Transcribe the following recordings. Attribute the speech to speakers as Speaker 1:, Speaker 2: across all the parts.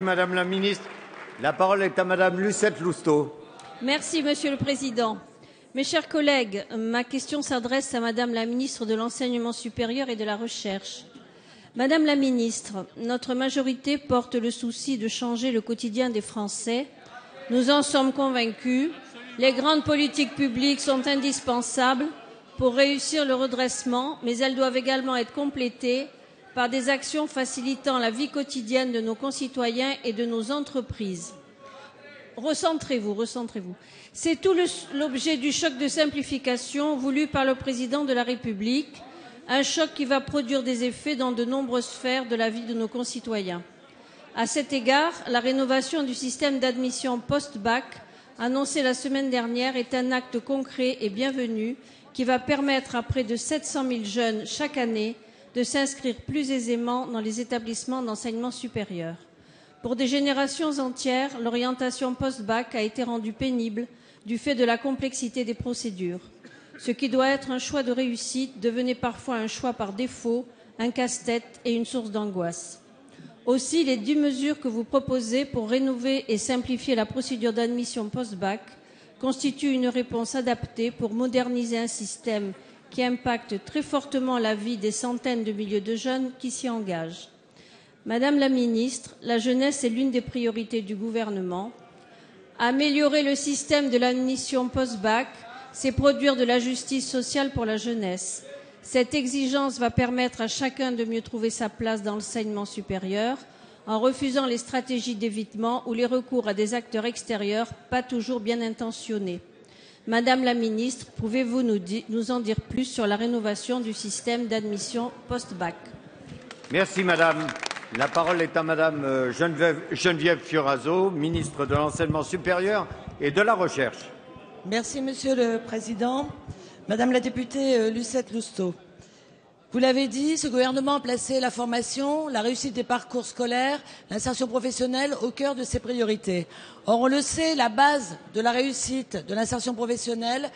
Speaker 1: Madame la ministre, la parole est à Madame Lucette Lousteau.
Speaker 2: Merci, Monsieur le Président. Mes chers collègues, ma question s'adresse à Madame la ministre de l'Enseignement supérieur et de la Recherche. Madame la ministre, notre majorité porte le souci de changer le quotidien des Français. Nous en sommes convaincus. Les grandes politiques publiques sont indispensables pour réussir le redressement, mais elles doivent également être complétées par des actions facilitant la vie quotidienne de nos concitoyens et de nos entreprises. Recentrez-vous. C'est tout l'objet du choc de simplification voulu par le président de la République, un choc qui va produire des effets dans de nombreuses sphères de la vie de nos concitoyens. À cet égard, la rénovation du système d'admission post-bac, annoncée la semaine dernière, est un acte concret et bienvenu qui va permettre à près de 700 000 jeunes chaque année de s'inscrire plus aisément dans les établissements d'enseignement supérieur. Pour des générations entières, l'orientation post-bac a été rendue pénible du fait de la complexité des procédures. Ce qui doit être un choix de réussite devenait parfois un choix par défaut, un casse-tête et une source d'angoisse. Aussi, les 10 mesures que vous proposez pour rénover et simplifier la procédure d'admission post-bac constituent une réponse adaptée pour moderniser un système qui impacte très fortement la vie des centaines de milliers de jeunes qui s'y engagent. Madame la ministre, la jeunesse est l'une des priorités du gouvernement. Améliorer le système de l'admission post-bac, c'est produire de la justice sociale pour la jeunesse. Cette exigence va permettre à chacun de mieux trouver sa place dans l'enseignement supérieur en refusant les stratégies d'évitement ou les recours à des acteurs extérieurs pas toujours bien intentionnés. Madame la ministre, pouvez-vous nous en dire plus sur la rénovation du système d'admission post-bac?
Speaker 1: Merci Madame. La parole est à Madame Geneviève Fioraso, ministre de l'Enseignement supérieur et de la Recherche.
Speaker 3: Merci Monsieur le Président. Madame la députée Lucette Lousteau, vous l'avez dit, ce gouvernement a placé la formation, la réussite des parcours scolaires, l'insertion professionnelle au cœur de ses priorités. Or, on le sait, la base de la réussite de l'insertion professionnelle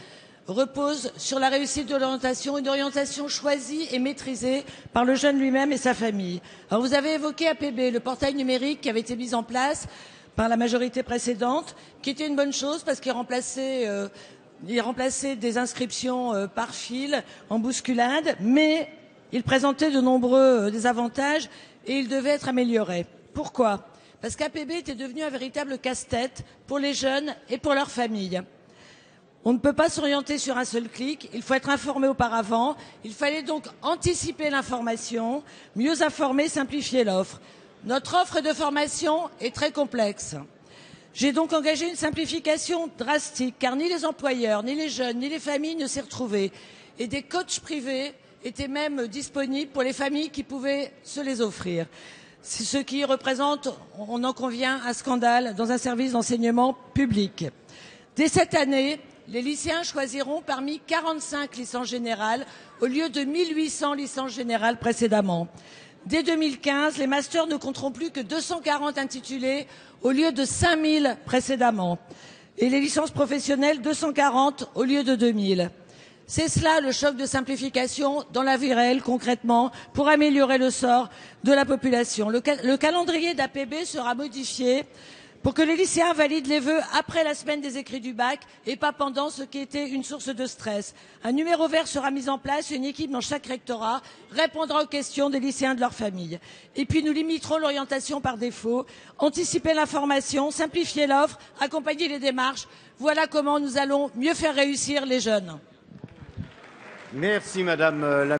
Speaker 3: repose sur la réussite de l'orientation, une orientation choisie et maîtrisée par le jeune lui-même et sa famille. Alors, vous avez évoqué APB, le portail numérique qui avait été mis en place par la majorité précédente, qui était une bonne chose parce qu'il remplaçait des inscriptions par fil en bousculade, mais il présentait de nombreux désavantages et il devait être amélioré. Pourquoi? Parce qu'APB était devenu un véritable casse-tête pour les jeunes et pour leurs familles. On ne peut pas s'orienter sur un seul clic, il faut être informé auparavant, il fallait donc anticiper l'information, mieux informer, simplifier l'offre. Notre offre de formation est très complexe. J'ai donc engagé une simplification drastique, car ni les employeurs, ni les jeunes, ni les familles ne s'y retrouvaient. Et des coachs privés étaient même disponibles pour les familles qui pouvaient se les offrir. Ce qui représente, on en convient, un scandale dans un service d'enseignement public. Dès cette année, les lycéens choisiront parmi 45 licences générales au lieu de 1800 licences générales précédemment. Dès 2015, les masters ne compteront plus que 240 intitulés au lieu de 5000 précédemment. Et les licences professionnelles, 240 au lieu de 2000. C'est cela le choc de simplification dans la vie réelle, concrètement, pour améliorer le sort de la population. Le calendrier d'APB sera modifié pour que les lycéens valident les vœux après la semaine des écrits du bac et pas pendant, ce qui était une source de stress. Un numéro vert sera mis en place, une équipe dans chaque rectorat répondra aux questions des lycéens de leur famille. Et puis nous limiterons l'orientation par défaut, anticiper l'information, simplifier l'offre, accompagner les démarches. Voilà comment nous allons mieux faire réussir les jeunes.
Speaker 1: Merci Madame la